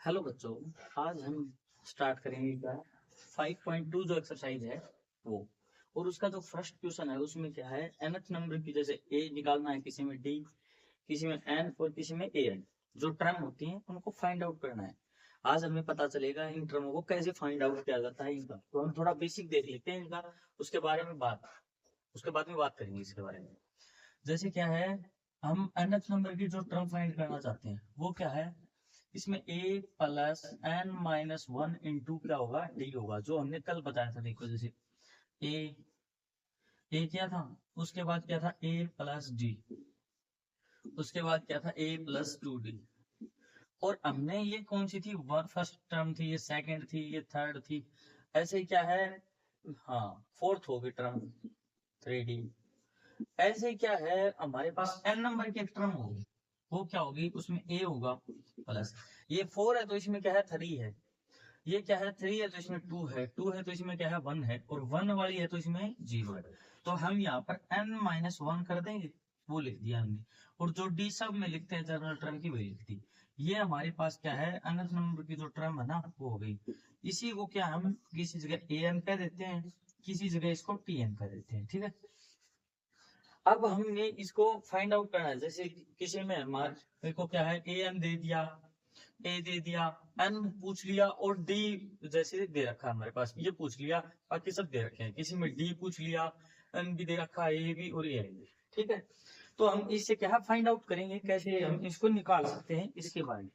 Hello बच्चों, आज हम स्टार्ट करेंगे क्या 5.2 जो एक्सरसाइज है वो। और उसका जो फर्स्ट क्वेश्चन है उसमें क्या है, nth नंबर की जैसे a निकालना है, किसी में d, किसी में n और किसी में an। जो टर्म होती हैं उनको फाइंड आउट करना है। आज हमें पता चलेगा इन टर्मों को कैसे फाइंड आउट किया जाता है इनका। तो हम थोड़ा बेसिक देख लेते हैं इनका, उसके बारे में उसके बाद में बात करेंगे इसके बारे में। जैसे क्या है, हम nth नंबर की जो टर्म फाइंड करना चाहते हैं वो क्या है, इसमें a plus n minus one into क्या होगा, d होगा, जो हमने कल बताया था। देखो जैसे a क्या था, उसके बाद क्या था a प्लस d, उसके बाद क्या था a प्लस 2d। और हमने ये कौन सी थी, वन फर्स्ट टर्म थी, ये सेकंड थी, ये थर्ड थी, ऐसे ही क्या है, हाँ फोर्थ होगी टर्म 3d। ऐसे ही क्या है, हमारे पास n नंबर की एक टर्म होगी, वो क्या होगी, उसमें a होगा प्लस, ये 4 है तो इसमें क्या है 3 है, ये क्या है 3 है तो इसमें 2 है, 2 है तो इसमें क्या है 1 है, और 1 वाली है तो इसमें 0 है। तो हम यहाँ पर n माइनस वन कर देंगे, वो लिख दिया हमने। और जो d सब में लिखते हैं जनरल टर्म की, वही लिख दी। ये हमारे पास क्या है, nth नंबर की जो टर्म है ना वो हो गई। इसी को क्या हम किसी जगह an कह देते हैं, किसी जगह इसको tn कह देते हैं, ठीक है। अब हमने इसको फाइंड आउट करना है। जैसे किसी में हमारे को क्या है, an दे दिया, a दे दिया, n पूछ लिया, और d जैसे दे रखा है हमारे पास, ये पूछ लिया, बाकी सब दे रखे हैं। किसी में d पूछ लिया, n भी दे रखा है, a भी और a भी, ठीक है। तो हम इससे क्या फाइंड आउट करेंगे, कैसे हम इसको निकाल सकते हैं इसके बारे में,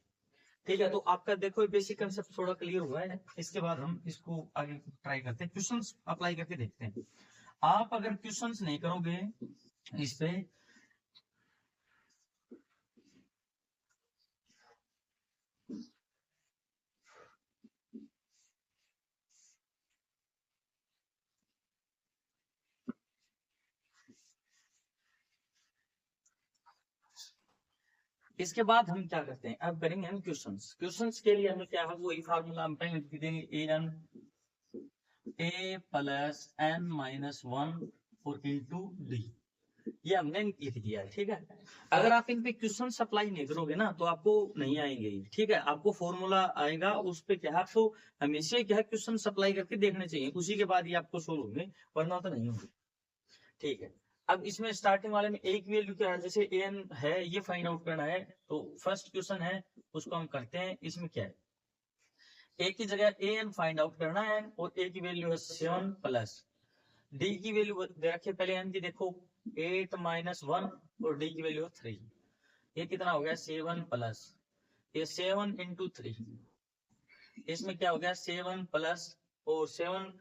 ठीक है। तो आपका देखो बेसिक कंसेप्ट थोड़ा क्लियर हुआ है। इसके बाद हम इसको आगे ट्राई करते हैं, क्वेश्चंस अप्लाई करके देखते हैं। आप अगर क्वेश्चंस नहीं करोगे इस पे, इसके बाद हम क्या करते हैं, अब करेंगे हम क्वेश्चंस। क्वेश्चंस के लिए हमें क्या है, वही फार्मूला हम पहले लिख देंगे, ए प्लस n माइनस वन और इंटू डी, ये हमने लिख दिया है, ठीक है। अगर आप इन पे क्वेश्चन अप्लाई नहीं करोगे ना तो आपको नहीं आएंगे, ठीक है। आपको फॉर्मूला आएगा, उस पे क्या है आपको हमेशा क्या है क्वेश्चन अप्लाई करके देखने चाहिए, उसी के बाद ही आपको सोल्व होंगे, वरना तो नहीं होंगे, ठीक है। अब इसमें स्टार्टिंग वाले में एक वैल्यू क्या है, जैसे एन है, ये फाइंड आउट करना है। तो फर्स्ट क्वेश्चन है, उसको हम करते हैं। इसमें क्या है, ए की जगह ए एन फाइंड आउट करना है, और ए की वैल्यू है 7 प्लस डी की वैल्यू दे रखिए, पहले एन की देखो 8 माइनस वन, और डी की वैल्यू है 3। ये कितना हो गया 7 प्लस, ये 7 इंटू 3, इसमें क्या हो गया 7 प्लस और 7,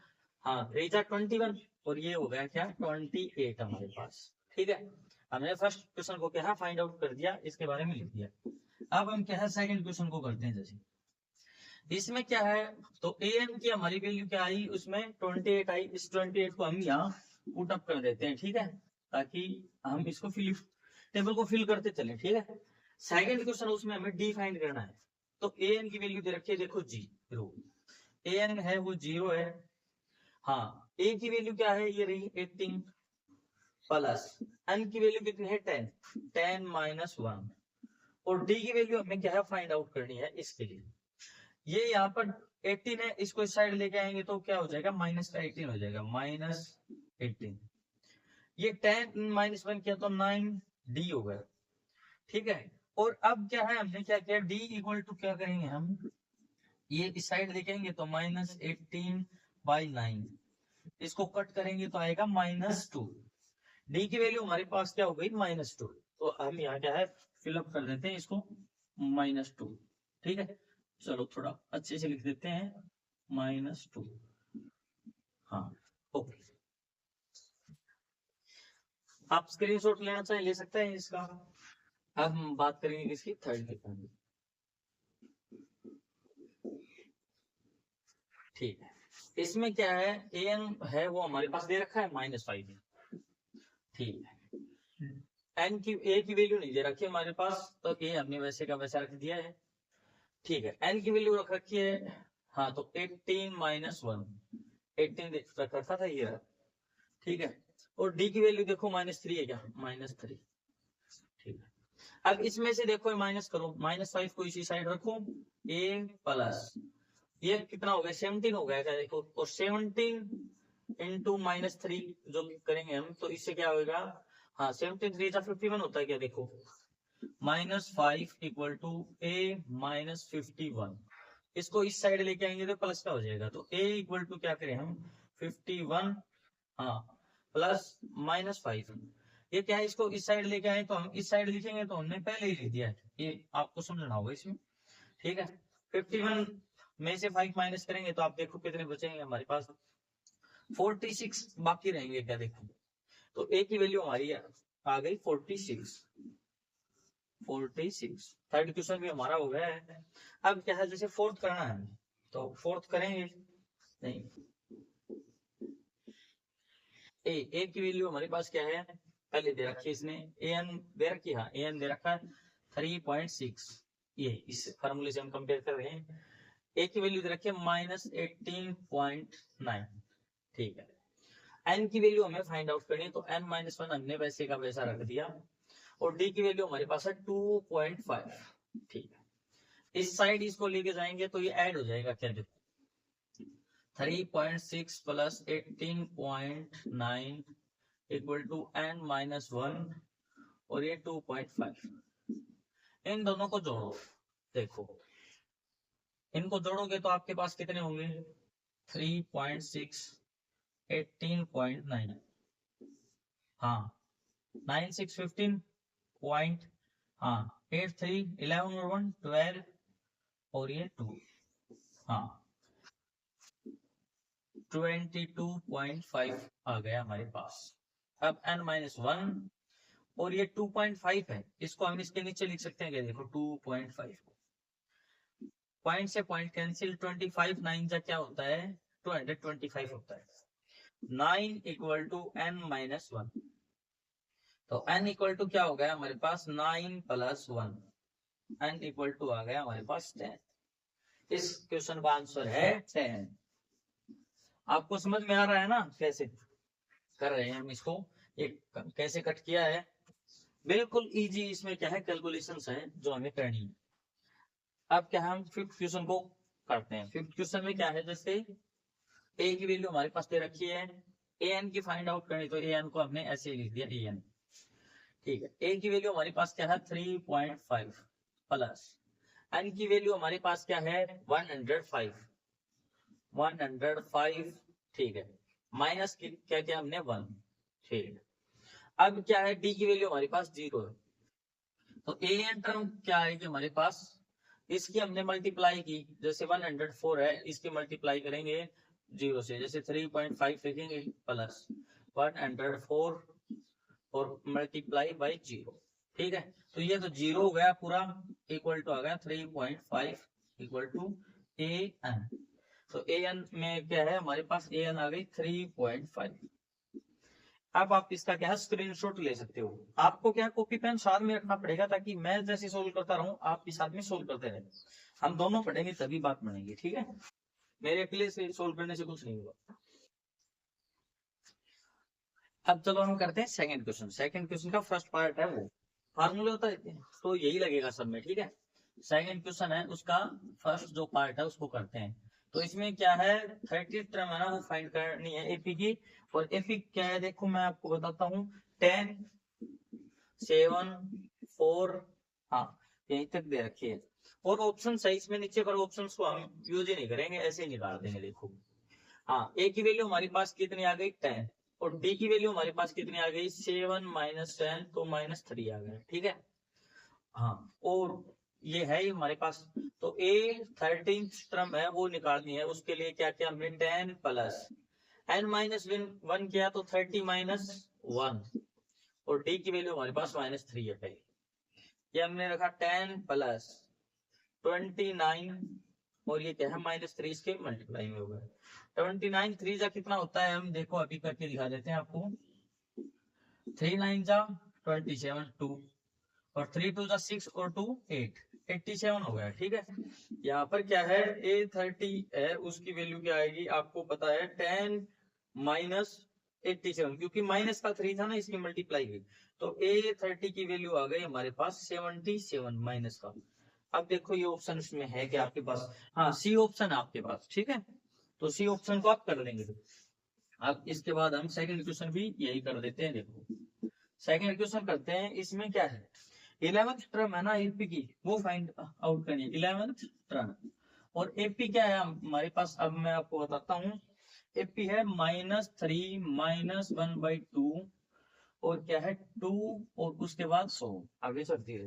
हाँ 3 जा 21, और ये हो गया क्या 28 हमारे पास, ठीक है। हमने फर्स्ट क्वेश्चन को क्या फाइंड आउट कर दिया, इसके बारे में लिख दिया। अब हम क्या है सेकंड क्वेश्चन को करते हैं। जैसे इसमें क्या है, तो ए एन की हमारी वैल्यू क्या आई, उसमें 28 आई। इस 28 को हम यहाँ पुट अप कर देते हैं, ठीक है, ताकि हम इसको फिल टेबल को फिल करते चले, ठीक है। सेकंड क्वेश्चन उसमें हमें डी फाइंड करना है। तो ए एन की वैल्यू दे रखी है, देखो जी रो, ए एन है वो 0 है, हाँ। ए की वैल्यू क्या है, ये रही 18 प्लस एन की वैल्यू कितनी है 10, 10 माइनस वन, और डी की वैल्यू हमें क्या है फाइंड आउट करनी है। इसके लिए ये यहाँ पर 18 है, इसको इस साइड लेके आएंगे तो क्या हो जाएगा, माइनस का 18 हो जाएगा, माइनस 18। ये 10 माइनस वन किया तो 9 डी हो गया, ठीक है। और अब क्या है, हमने क्या किया, डी इक्वल टू क्या करेंगे हम, ये इस साइड देखेंगे तो माइनस 18 बाई 9, इसको कट करेंगे तो आएगा -2। डी की वैल्यू हमारे पास क्या हो गई -2, तो हम यहाँ क्या है फिलअप कर देते हैं इसको -2, ठीक है। चलो थोड़ा अच्छे से लिख देते हैं -2, हाँ ओके। आप स्क्रीनशॉट लेना चाहे ले सकते हैं इसका। अब हम बात करेंगे इसकी थर्ड पेपर में, ठीक है। इसमें क्या है, ए एन है वो हमारे पास दे रखा है -5, ठीक है। एन की ए की वैल्यू नहीं दे रखी है हमारे पास, तो ए हमने वैसे का वैसा रख दिया है, ठीक है। एन की वैल्यू रख रखी है, हाँ, तो 18 माइनस वन, 18 रख रखा था ये, ठीक है। और डी की वैल्यू देखो -3 है क्या, -3, ठीक है। अब इसमें से देखो माइनस करो, -5 को इसी साइड रखो, a प्लस ये कितना हो गया 17 हो गया क्या देखो, और 17 इंटू -3 जो करेंगे हम तो इससे क्या होगा, हाँ 17 3 जा 51 होता है क्या देखो, -5 इक्वल टू a -51, इसको इस साइड लेके आएंगे तो प्लस का हो जाएगा, तो a इक्वल टू क्या करें हम 51, हाँ प्लस -5, ये क्या है इसको इस साइड लेके आए तो हम इस साइड लिखेंगे तो हमने पहले ही लिख दिया है, ये आपको समझना होगा इसमें, ठीक है। 51 में से 5 माइनस करेंगे तो आप देखो कितने बचेंगे हमारे पास, 46 बाकी रहेंगे क्या देखो, तो a की वैल्यू हमारी आ गई 46। थर्ड क्वेश्चन भी हमारा हो गया है। अब क्या है जैसे फोर्थ करना है तो फोर्थ करेंगे, नहीं ए की वैल्यू हमारे पास क्या है, पहले दे रखी है इसने an दे रखी, हाँ an दे रखा है 3.6, ये इस फार्मूले से हम कंपेयर कर रहे हैं, a की वैल्यू दे रखी है -18.9, ठीक है। n की वैल्यू हमें फाइंड आउट करनी है तो n-1 हमने वैसे का वैसा रख दिया, और d की वैल्यू हमारे पास है 2.5, ठीक है। इस साइड इसको लेके जाएंगे तो ये ऐड हो जाएगा क्या देखो, 3.6 प्लस 18.9 इक्वल टू n-1 और ये 2.5, इन दोनों को जोड़ो, देखो इनको जोड़ोगे तो आपके पास कितने होंगे 3.6 18.9, हाँ 9 6 15 पॉइंट, हाँ 8 3 11 और 1 12 और ये 2, हाँ 22.5 आ गया हमारे पास। अब n-1 और ये 2.5 है, इसको हम इसके नीचे लिख सकते हैं क्या देखो 2.5, पॉइंट से पॉइंट कैंसिल, 25 9 जा क्या होता है 225 होता है, 9 इक्वल टू n-1, तो n इक्वल टू क्या हो गया हमारे पास 9 प्लस 1, n इक्वल टू आ गया हमारे पास 10, इस क्वेश्चन का आंसर है 10। आपको समझ में आ रहा है ना कैसे कर रहे हैं हम इसको, एक कैसे कट किया है, बिल्कुल इजी, इसमें क्या है कैलकुलेशंस है जो हमें करनी है। अब क्या हम फिफ्थ क्वेश्चन को करते हैं। फिफ्थ क्वेश्चन में क्या है, जैसे ए की वैल्यू हमारे पास दे रखी है, ए एन की फाइंड आउट करनी, तो ए एन को हमने ऐसे लिख दिया ए एन, ठीक है। ए की वैल्यू हमारे पास क्या है 3.5 प्लस एन की वैल्यू हमारे पास क्या है 105, ठीक है, माइनस क्या क्या हमने 1, ठीक है। अब क्या है डी की वैल्यू हमारे पास 0 है, तो ए एन टर्म क्या है कि हमारे पास इसकी हमने मल्टीप्लाई की, जैसे 104 है इसकी मल्टीप्लाई करेंगे 0 से, जैसे 3.5 लिखेंगे प्लस 104 और मल्टीप्लाई बाई 0, ठीक है। तो ये तो 0 हो गया पूरा, इक्वल टू आ गया 3.5 इक्वल टू ए एन, तो ए एन में क्या है हमारे पास ए एन आ गई 3.5। अब आप इसका क्या है स्क्रीनशॉट ले सकते हो, आपको क्या कॉपी पेन साथ में रखना पड़ेगा ताकि मैं जैसे सोल्व करता रहूं आप भी साथ में सोल्व करते रहे, हम दोनों पढ़ेंगे तभी बात बनेगी, ठीक है, मेरे अकेले से सोल्व करने से कुछ नहीं होगा। अब चलो हम करते हैं सेकंड क्वेश्चन। सेकंड क्वेश्चन का फर्स्ट पार्ट है वो फार्मूला होता है तो यही लगेगा सब में, ठीक है। सेकंड क्वेश्चन है उसका फर्स्ट जो पार्ट है उसको करते हैं। तो इसमें क्या है 30 टर्म है ना वो फाइंड करनी है एपी की, और एपी क्या है देखो मैं आपको बताता हूँ 10 7 4, हाँ यहीं तक दे रखी है, और ऑप्शन है इसमें नीचे पर ऑप्शन को हम यूज ही नहीं करेंगे, ऐसे ही निकाल देंगे देखो। हाँ ए की वैल्यू हमारे पास कितनी आ गई 10, और डी की वैल्यू हमारे पास कितनी आ गई 7 - 10 तो -3 आ गया, ठीक है। हाँ और ये है ही हमारे पास, तो ए 13 टर्म है वो निकालनी है, उसके लिए क्या किया हमने 10 प्लस n-1 किया तो 30 -1, और डी की वैल्यू हमारे पास -3 है पहले, ये हमने रखा 10 प्लस 29, और ये क्या है -3 इसके मल्टीप्लाई में होगा 29 3 जा कितना होता है हम देखो अभी करके दिखा देते हैं आपको, 3 9 जा 27 2, और 3 2 जा 6 और 2 8 87 हो गया, ठीक है। यहाँ पर क्या है A30 है उसकी वैल्यू क्या आएगी आपको पता है 10 87, क्योंकि माइनस का 3 था ना, इसकी मल्टीप्लाई हुई, तो A30 की वैल्यू आ गई हमारे पास 77 माइनस का। अब देखो ये ऑप्शन में है क्या आपके पास? हाँ, सी ऑप्शन है आपके पास, ठीक है, तो सी ऑप्शन को आप कर लेंगे। अब इसके बाद हम सेकंड क्वेश्चन भी यही कर देते हैं। देखो सेकंड क्वेश्चन करते हैं, इसमें क्या है, 11th टर्म है ना एपी की, वो फाइंड आउट करनी है 11th टर्म। और एपी क्या है हमारे पास, अब मैं आपको बताता हूँ। एपी है -3 -1/2 और क्या है 2 और उसके बाद 100 आगे चलती है।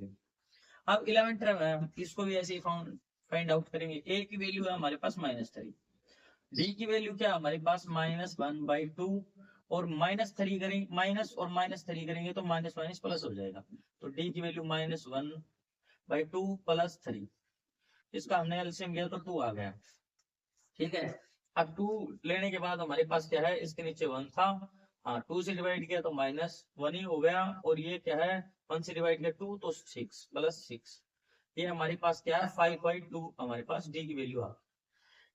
अब 11th टर्म है, इसको भी ऐसे ही फाइंड आउट करेंगे। ए की वैल्यू है हमारे पास -3, डी की वैल्यू क्या है हमारे पास -1/2 और -3 करेंगे, माइनस और -3 करेंगे तो माइनस माइनस प्लस हो जाएगा, तो डी की वैल्यू -1/2 + 3, इसका हमने एलसीएम किया तो 2 आ गया, ठीक है। अब 2 लेने के बाद हमारे पास क्या है, इसके नीचे 1 था, हाँ 2 से डिवाइड किया तो -1 ही हो गया, और ये क्या है 1 से डिवाइड किया 2 तो 6 + 6, ये हमारे पास क्या है 5/2 हमारे पास डी की वैल्यू आ।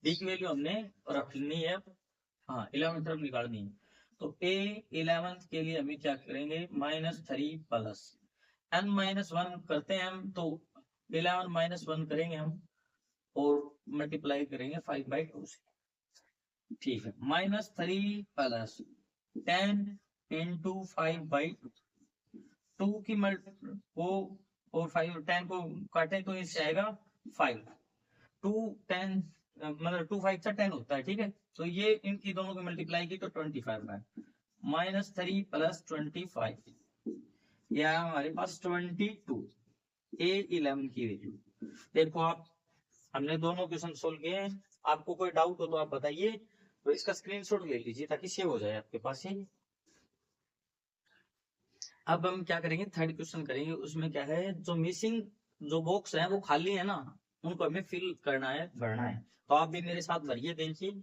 डी की वैल्यू हमने रखनी है, हाँ 11th तरफ निकालनी है, तो A11 के लिए हमें क्या करेंगे -3 प्लस n-1 करते हैं हम, तो 11 -1 करेंगे हम और मल्टीप्लाई करेंगे 5/2 से, ठीक है। -3 प्लस 10 × 5/2, 2 की वो और 5 10 को काटे तो इससे आएगा 5, 2 10 मतलब 2 5 10 होता है, ठीक है, तो ये इनकी दोनों को मल्टीप्लाई की तो 25 है, -3 + 25, या हमारे पास 22 A11 की वैल्यू। देखो आप, हमने दोनों क्वेश्चन सोल्व किए हैं, आपको कोई डाउट हो तो आप बताइए, तो इसका स्क्रीनशॉट ले लीजिए ताकि सेव हो जाए आपके पास ही। अब हम क्या करेंगे, थर्ड क्वेश्चन करेंगे, उसमें क्या है, जो मिसिंग जो बॉक्स है वो खाली है ना, उनको हमें फिल करना है, भरना है, तो आप भी मेरे साथ भरिए, देखिए।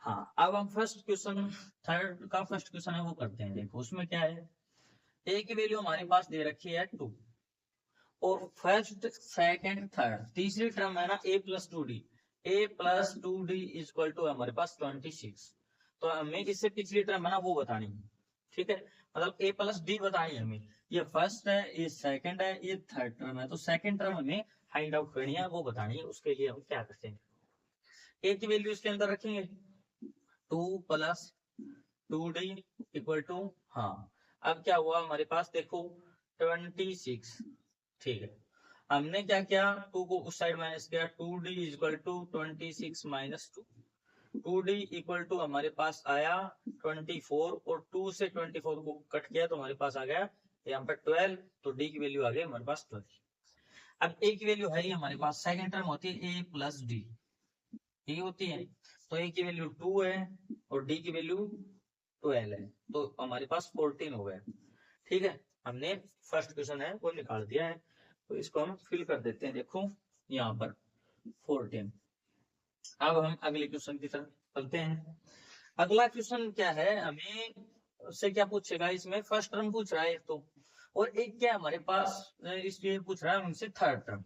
हाँ, अब हम फर्स्ट क्वेश्चन, थर्ड का फर्स्ट क्वेश्चन है वो करते हैं। देखो उसमें क्या है, ए की वैल्यू हमारे पास दे रखी है 2, और फर्स्ट सेकंड थर्ड तीसरी टर्म है ना A+2D, A+2D = हमारे पास 26, तो हमें इससे पिछली टर्म है ना वो बतानी है, ठीक है, मतलब A+D बतानी है हमें। ये फर्स्ट है, ये सेकंड है, ये थर्ड टर्म है, तो सेकंड टर्म हमें फाइंड आउट करनी है, वो बतानी है। उसके लिए हम क्या करते हैं, ए की वैल्यू इसके अंदर रखेंगे 2 + 2D = हाँ, अब क्या हुआ हमारे पास, देखो 26, ठीक है, हमने क्या किया 2 को उस साइड माइनस किया, 2D = 26 - 2, 2D = हमारे पास आया 24, और 2 से 24 को कट किया तो हमारे पास आ गया यहाँ पर 12, तो D की वैल्यू आ गई हमारे पास 12। अब A की वैल्यू है ही हमारे पास, सेकंड टर्म होती है A+D, ये होती है, तो A की वैल्यू 2 है और D की वैल्यू 12 है, तो हमारे पास 14 हो गया, ठीक है। हमने फर्स्ट क्वेश्चन है वो निकाल दिया है, तो इसको हम फिल कर देते हैं। देखो यहाँ पर 14। अब हम अगले क्वेश्चन की तरफ चलते हैं। अगला क्वेश्चन क्या है, हमें उससे क्या पूछेगा, इसमें फर्स्ट टर्म पूछ रहा है एक तो, और एक क्या हमारे पास इसलिए पूछ रहा है हमसे थर्ड टर्म,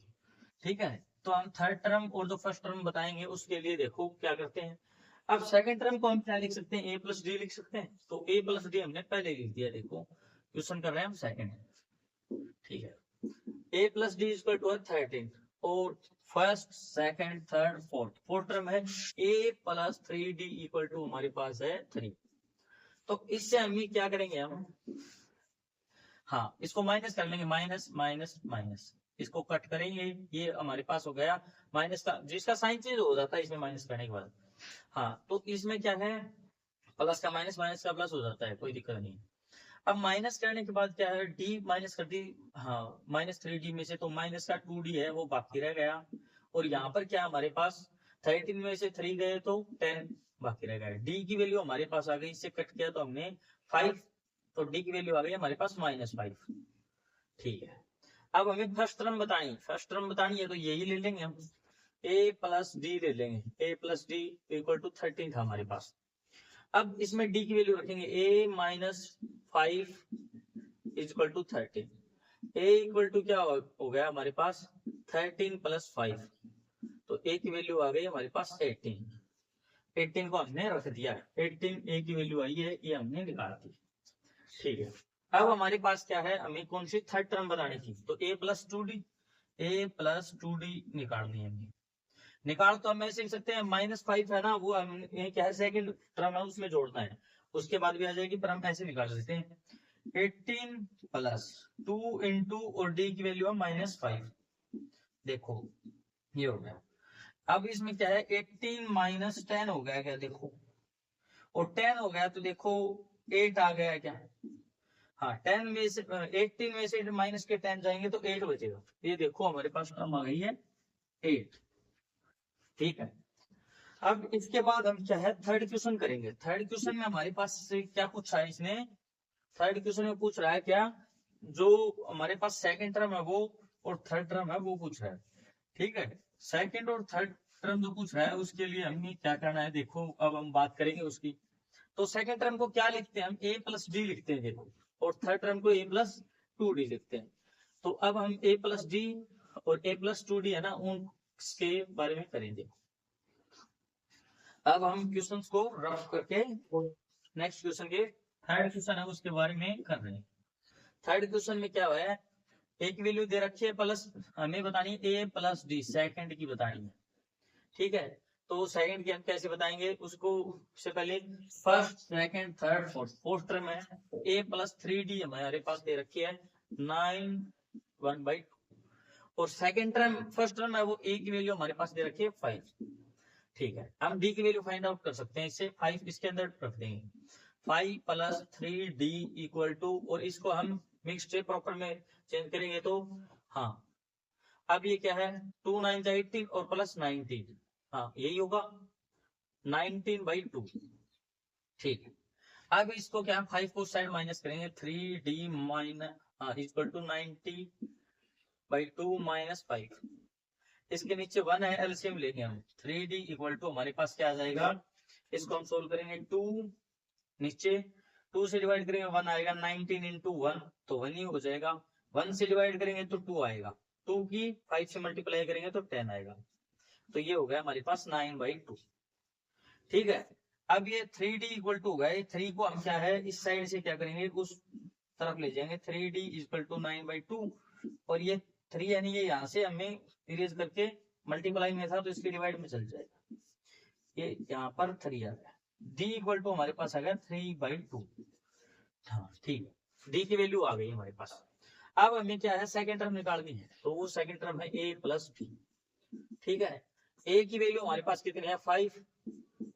ठीक है, तो हम थर्ड टर्म और जो फर्स्ट टर्म बताएंगे उसके लिए देखो क्या करते हैं। अब सेकंड टर्म को हम क्या लिख सकते हैं, A+D लिख सकते हैं, तो A+D हमने पहले लिख दिया। देखो क्वेश्चन कर रहे हैं हम सेकंड, ठीक है, A+D = 13, और first second third fourth term है A+3D = हमारे पास है 3, तो इससे हम क्या करेंगे हम, हाँ इसको माइनस कर लेंगे, माइनस माइनस माइनस, इसको कट करेंगे, ये हमारे पास हो गया माइनस का, जिसका साइन चेंज हो जाता है इसमें माइनस करने के बाद, हाँ तो इसमें क्या है, प्लस का माइनस, माइनस का प्लस हो जाता है, कोई दिक्कत नहीं। अब माइनस करने के बाद क्या है, डी माइनस कर दी, हाँ -3D में से, तो माइनस का 2D है वो बाकी रह गया, और यहाँ पर क्या हमारे पास 13 में से 3 गए तो 10 बाकी रह गया, डी की वैल्यू हमारे पास आ गई, इससे कट किया तो हमने 5, तो डी की वैल्यू आ गई हमारे पास -5, ठीक है। अब हमें फर्स्ट टर्म बतानी है, तो यही ले लेंगे हम, A+D ले लेंगे, A+D = 13 था हमारे पास। अब इसमें D की वैल्यू रखेंगे, A-5 = 13, A क्या हो गया हमारे पास 13 + 5, तो A की वैल्यू आ गई हमारे पास 18, 18 को हमने रख दिया, 18 ए की वैल्यू आई है, ये हमने निकाल दी। ठीक है, अब हमारे पास क्या है, हमें कौन सी थर्ड टर्म बनानी थी, तो a plus two D, A plus two D निकालनी है हमें। निकाल तो हम ऐसे लिख सकते हैं, -5 है ना, वो हम ये क्या है सेकंड टर्म है उसमें जोड़ना है, उसके बाद भी आ जाएगी, पर हम ऐसे निकाल सकते हैं 18 प्लस 2 इंटू और डी की वैल्यू है -5। देखो ये हो गया। अब इसमें क्या है 18 माइनस 10 हो गया क्या, देखो, और 10 हो गया तो देखो 8 आ गया क्या, हाँ 10 में से 18 में से माइनस के 10 जाएंगे तो 8 बचेगा। ये देखो हमारे पास टर्म आ गई है 8। ठीक है, अब इसके बाद हम क्या है थर्ड क्वेश्चन करेंगे। थर्ड क्वेश्चन में हमारे पास से क्या पूछा है इसने, थर्ड क्वेश्चन में पूछ रहा है क्या, जो हमारे पास सेकंड टर्म है वो और थर्ड टर्म है वो पूछ रहा है। ठीक है, सेकंड और थर्ड टर्म जो पूछ रहा है उसके लिए हमें क्या करना है, देखो अब हम बात करेंगे उसकी। तो सेकंड टर्म को क्या लिखते हैं हम, a प्लस डी लिखते हैं देखो, और थर्ड टर्म को a प्लस टू डी लिखते हैं। तो अब हम a प्लस डी और a प्लस टू डी है ना, उनके बारे में करेंगे। अब हम क्वेश्चंस को रफ करके नेक्स्ट क्वेश्चन के थर्ड क्वेश्चन है उसके बारे में कर रहे हैं। थर्ड क्वेश्चन में क्या है, एक वैल्यू दे रखी है प्लस, हमें बतानी है a प्लस डी, सेकंड की बतानी है। ठीक है, तो सेकंड की हम कैसे बताएंगे उसको, से पहले first second third fourth, fourth term है a प्लस 3d हमारे पास दे रखी है 9 1/2, और सेकंड टर्म फर्स्ट टर्म है वो a की वैल्यू हमारे पास दे रखी है 5। ठीक है, हम d की वैल्यू फाइंड आउट कर सकते हैं इससे, 5 इसके अंदर रख देंगे, 5 प्लस 3d इक्वल टू, और इसको हम मिक्सड प्रॉपर में चेंज करेंगे तो हाँ, अब ये क्या है 2 9 18 और प्लस 19, हाँ यही होगा 19/2। ठीक है, अब इसको क्या 5 को साइड माइनस करेंगे, 3d minus equal to 90/2 minus 5, इसके नीचे 1 है, एलसीएम लेंगे हम, 3d इक्वल टू हमारे पास क्या आ जाएगा, इसको हम सोल्व करेंगे 2, नीचे 2 से डिवाइड करेंगे 1 आएगा, 19 इंटू 1 तो 1 ही हो जाएगा, 1 से डिवाइड करेंगे तो 2 आएगा, 2 की 5 से मल्टीप्लाई करेंगे तो 10 आएगा, तो ये हो गया हमारे पास 9/2। ठीक है, अब ये 3d इक्वल टू हो गया, 3 को हम क्या है इस साइड से क्या करेंगे उस तरफ ले जाएंगे, 3d इक्वल टू 9/2, और ये 3 यानी ये यहाँ से हमें इरेज करके मल्टीप्लाई में था तो इसके डिवाइड में चल जाएगा, ये यहाँ पर 3 आ गया, d इक्वल टू हमारे पास आ गया 3/2। हाँ ठीक है, d की वैल्यू आ गई हमारे पास। अब हमें क्या है सेकंड टर्म निकालनी है, तो वो सेकंड टर्म है a प्लस b। ठीक है, a की वैल्यू हमारे पास कितनी है 5,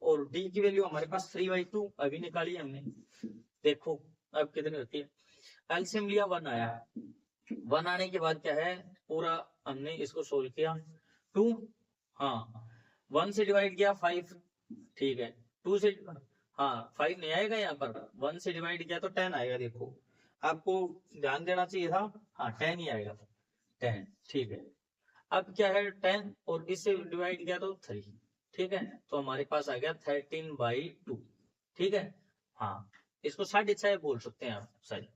और d की वैल्यू हमारे पास 3/2 अभी निकाली हमने। देखो अब कितनी होती है, एलसीएम लिया 1 आया, 1 आने के बाद क्या है पूरा हमने इसको सोल्व किया, 2 हाँ 1 से डिवाइड किया 5, ठीक है 2 से हाँ 5 नहीं आएगा यहाँ पर, 1 से डिवाइड किया तो 10 आएगा, देखो आपको ध्यान देना चाहिए था, हाँ 10 ही आएगा 10। ठीक है, अब क्या है 10 और इससे डिवाइड किया तो 3, ठीक है तो हमारे पास आ गया 13/2। ठीक है, हाँ इसको 6.5 बोल सकते हैं आप सही।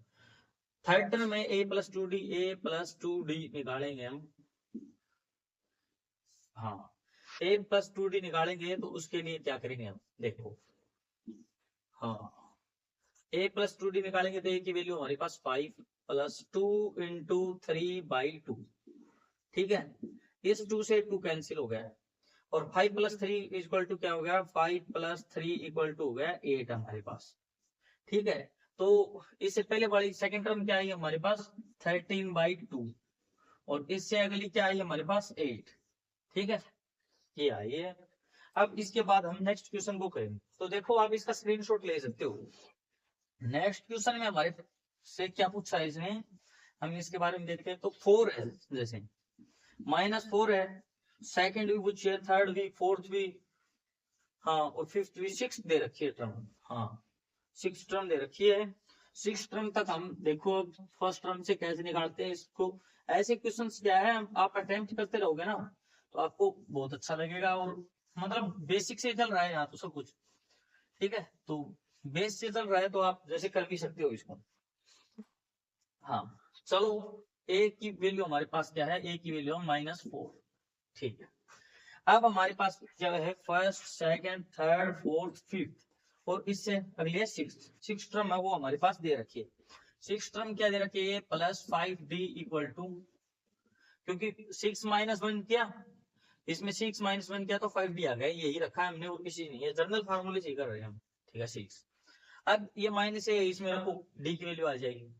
थर्ड टर्म में a plus 2d, a plus 2d निकालेंगे हम, हाँ a प्लस 2d निकालेंगे तो उसके लिए क्या करेंगे हम, देखो हाँ a प्लस 2d निकालेंगे तो a की वैल्यू हमारे पास 5 प्लस 2 इंटू 3/2। ठीक है, इस 2 से 2 कैंसिल हो गया, और 5 प्लस 3 इक्वल टू क्या हो गया, 5 प्लस 3 इक्वल टू हो गया 8 हमारे पास। ठीक है, तो इससे पहले वाली सेकंड टर्म क्या आई हमारे पास 13/2, और इससे अगली क्या आई हमारे पास 8। ठीक है, ये आई है। अब इसके बाद हम नेक्स्ट क्वेश्चन को करेंगे, तो देखो आप इसका स्क्रीनशॉट ले सकते हो। नेक्स्ट क्वेश्चन में हमारे से क्या पूछा है इसने, हम इसके बारे में देखते हैं। तो 4 है, जैसे -4 है, सेकंड भी पूछी है, थर्ड भी, फोर्थ भी, हाँ और फिफ्थ भी, सिक्स दे रखी है टर्म, हाँ 6 टर्म दे रखी है। 6 टर्म तक हम देखो फर्स्ट टर्म से कैसे निकालते हैं इसको। ऐसे क्वेश्चंस क्या है आप अटेम्प्ट करते रहोगे ना तो आपको बहुत अच्छा लगेगा, और मतलब बेसिक से चल रहा है यहाँ तो सब कुछ। ठीक है, तो बेस से चल रहा है तो आप जैसे कर भी सकते हो इसको। हाँ चलो, a की वैल्यू हमारे पास क्या है, a की वैल्यू -4। ठीक है, अब हमारे पास क्या है, first second third fourth fifth, और इससे अगली है सिक्स टर्म है वो हमारे पास दे रखी है। सिक्स टर्म क्या दे रखी है, प्लस 5d इक्वल टू, क्योंकि 6 माइनस 1 किया, इसमें 6 माइनस 1 किया तो 5d आ गया, यही रखा है हमने और किसी नहीं है, जनरल फार्मूले से कर रहे हैं हम, ठीक है 6। अब ये माइनस है, इसमें रखो d की वैल्यू आ जाएगी।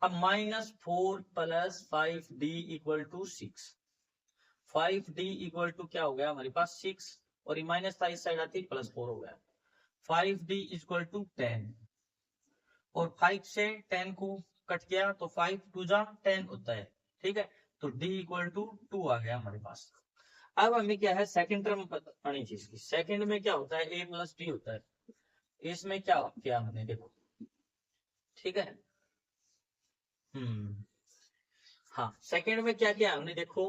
अब -4 plus 5d equal to 6, 5d equal to क्या हो गया हमारे पास 6, और ये माइनस था इस साइड आती +4 हो गया, 5d इक्वल टू 10, और 5 से 10 को कट किया तो 5 2 जा 10 होता है, ठीक है, तो d इक्वल टू 2 आ गया हमारे पास। अब हमें क्या है, सेकंड टर्म आनी चाहिए इसकी। सेकंड में क्या होता है, a प्लस d होता है, इसमें क्या किया हमने देखो, ठीक है। हाँ, सेकंड में क्या किया हमने देखो,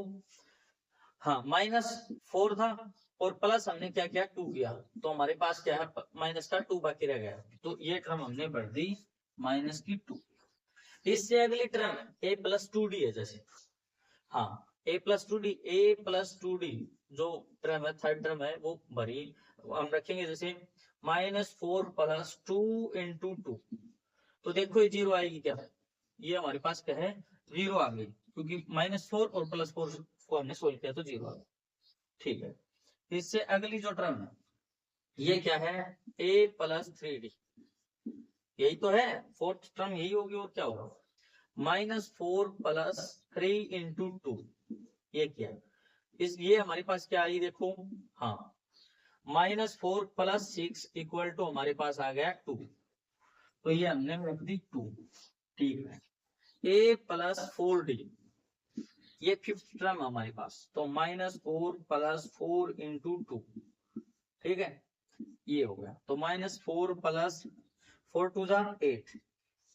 हाँ -4 था और प्लस हमने क्या किया 2 किया, तो हमारे पास क्या है माइनस का 2 बाकी रह गया, तो ये टर्म हमने भर दी माइनस की 2। इससे अगली टर्म a प्लस 2d है, जैसे हाँ a plus 2d, a plus 2d जो टर्म है थर्ड टर्म है वो भरी, हम रखेंगे जैसे -4 प्लस 2 इंटू 2, तो देखो ये 0 आएगी क्या, ये हमारे पास क्या है 0 आ गई, क्योंकि -4 और +4 को हमने सोल्व किया तो 0 आ गया, ठीक है। इससे अगली जो टर्म है ये क्या है, a प्लस 3d, यही तो है फोर्थ टर्म, यही होगी और क्या होगा, -4 प्लस 3 इंटू 2, ये क्या है, इस ये हमारे पास क्या आई देखो, हाँ -4 प्लस 6 इक्वल टू हमारे पास आ गया 2, तो ये हमने रख दी 2, ठीक है। a प्लस 4d, ये फिफ्थ टर्म हमारे पास, तो -4 प्लस 4 इंटू 2, ठीक है, ये हो गया, तो -4 प्लस 4 2 जा 8,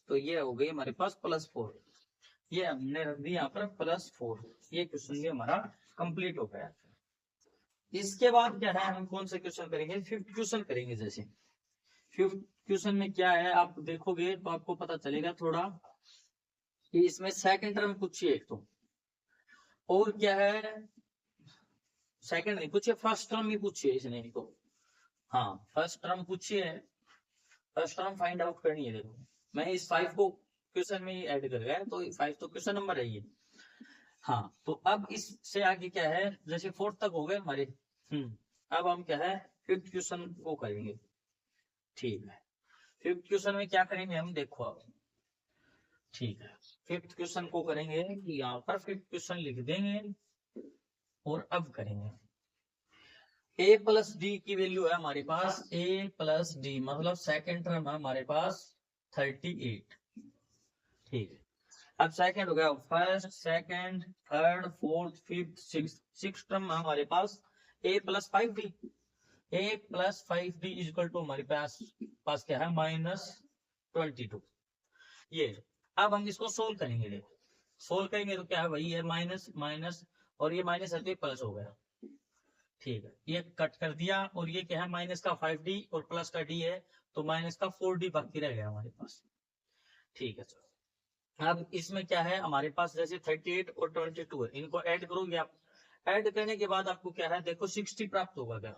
तो ये हो गई हमारे पास +4, ये हमने रख दी यहाँ पर +4, ये क्वेश्चन भी हमारा कंप्लीट हो गया। इसके बाद क्या है, हम कौन सा क्वेश्चन करेंगे, फिफ्थ क्वेश्चन करेंगे। जैसे फिफ्थ क्वेश्चन में क्या है, आप देखोगे तो आपको पता चलेगा थोड़ा कि इसमें सेकंड टर्म पूछिए एक तो, और क्या है, सेकंड नहीं पूछिए, फर्स्ट टर्म ही पूछिए इसने तो, हाँ फर्स्ट टर्म पूछिए, फर्स्ट टर्म फाइंड आउट करनी है। देखो मैं इस 5 को क्वेश्चन में ही ऐड कर गया, तो 5 तो क्वेश्चन नंबर है ये, हाँ तो अब इससे आगे क्या है, जैसे फोर्थ तक हो गए हमारे, अब हम क्या है फिफ्थ क्वेश्चन को करेंगे, ठीक है। फिफ्थ क्वेश्चन में क्या करेंगे हम देखो अब, ठीक है, फिफ्थ क्वेश्चन को करेंगे कि यहाँ पर फिफ्थ क्वेश्चन लिख देंगे और अब करेंगे a प्लस डी की वैल्यू है हमारे पास, a प्लस डी मतलब सेकेंड टर्म है हमारे पास 38, ठीक है। अब सेकंड हो गया, first second third fourth fifth six term है हमारे पास a plus 5d, a plus 5d equal to हमारे पास क्या है -22, ये। अब हम इसको सोल्व करेंगे, देखो सोल्व करेंगे तो क्या है, वही है माइनस माइनस, और ये माइनस है तो ये प्लस हो गया, ठीक है, ये कट कर दिया, और ये क्या है माइनस का 5d और प्लस का d है, तो माइनस का 4d बाकी रह गया हमारे पास, ठीक है। चलो अब इसमें क्या है हमारे पास, जैसे 38 और 22 है, इनको ऐड करोगे आप, ऐड करने के बाद आपको क्या है देखो 60 प्राप्त होगा, क्या